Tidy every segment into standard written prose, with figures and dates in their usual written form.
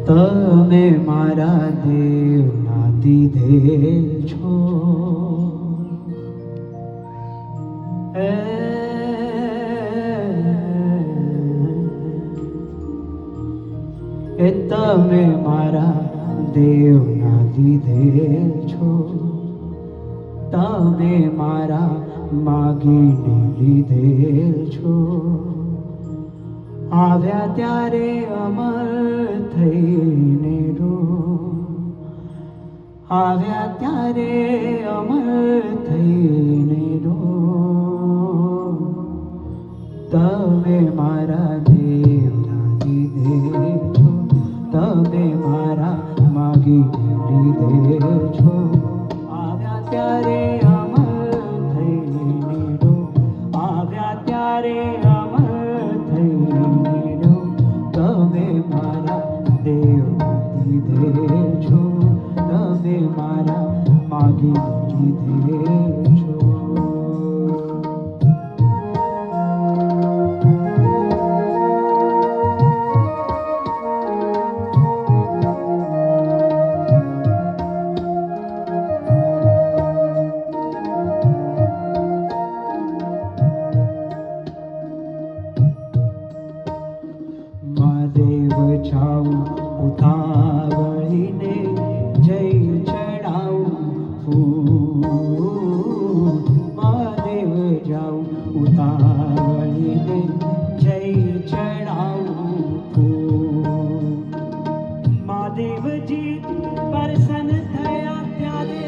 તમે મારા દેવના દીધેલ છો. એ તમે મારા દેવના દીધેલ છો. તમે મારા માગીને લીધેલ છો. આવ્યા ત્યારે અમર થઈને રો. આવ્યા ત્યારે અમર થઈને રો. તમે મારા દેવના દીધેલ છો. તમે મારા માગીને લીધેલ છો. આવ્યા ત્યારે અમર થઈને રો. આવ્યા ત્યારે અમર થઈને રો. તમે મારા દેવના દીધેલ છો. તમે મારા માગીને લીધેલ છો. જાઉં ઉતાવળીને જય ચડાવું ફૂલ. મહાદેવ જાઉં ઉતાવળીને જય ચડાવું ફૂલ. મહાદેવજી પ્રસન્ન થયા ત્યારે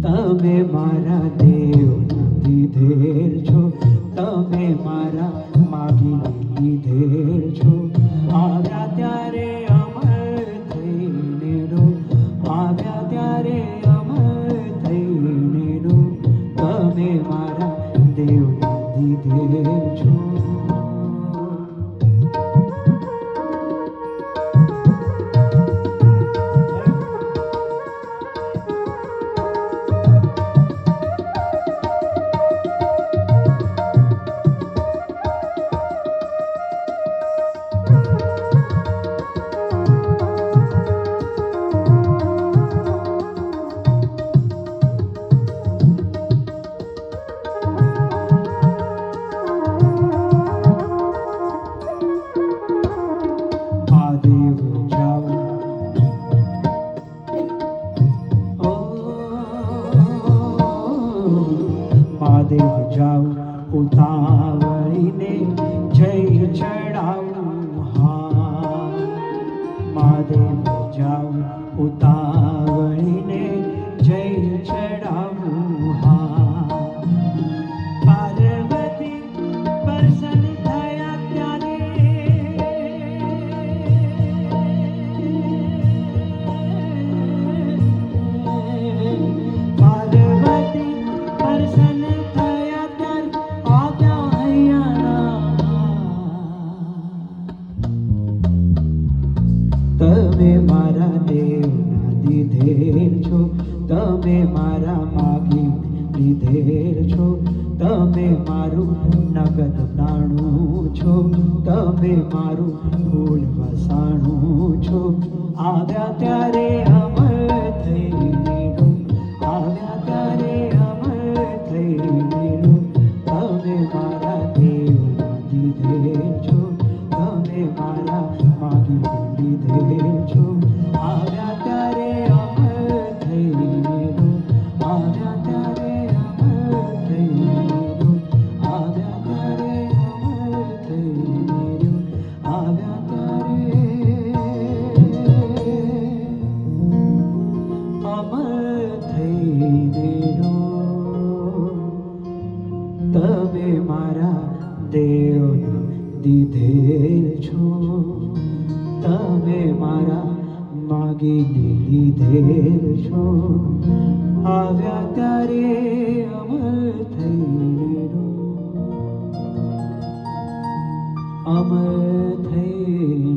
તમે મારા દેવના દીધેલ છો. તમે મારા માગીને લીધેલ છો. આવ્યા ત્યારે અમર થઈને રો. આવ્યા ત્યારે અમર થઈને રો. તમે મારા દેવના દીધેલ છો. મહાદેવ જાઉં ઉતાવળીને જય ચડાવું. હા મહાદેવ જાઉં ઉતાવળીને જય ચડાવું. હા પાર્વતી પ્રસન્ન થયા ત્યારે પાર્વતી પ્રસન્ન તમે મારા દેવના દીધેલ છો. તમે મારા માગીને લીધેલ છો. તમે મારું નગદ નાણું છો. તમે મારું ફૂલ વસાણું છો. આવ્યા ત્યારે અમર થઈને રો. આવ્યા ત્યારે અમર થઈને રો. તમે મારા દેવના દીધેલ છો. તમે મારા માગીને લીધેલ છો. આવ્યા ત્યારે અમર થઈને રો. આવ્યા ત્યારે અમર થઈને રો. આવ્યા ત્યારે અમર થઈને રો. આવ્યા ત્યારે અમર થઈને રો. તમે મારા દેવના દીધેલ છો. તમે મારા માગીને લીધેલ છો. આવ્યા ત્યારે અમર થઈને રો. અમર થઈને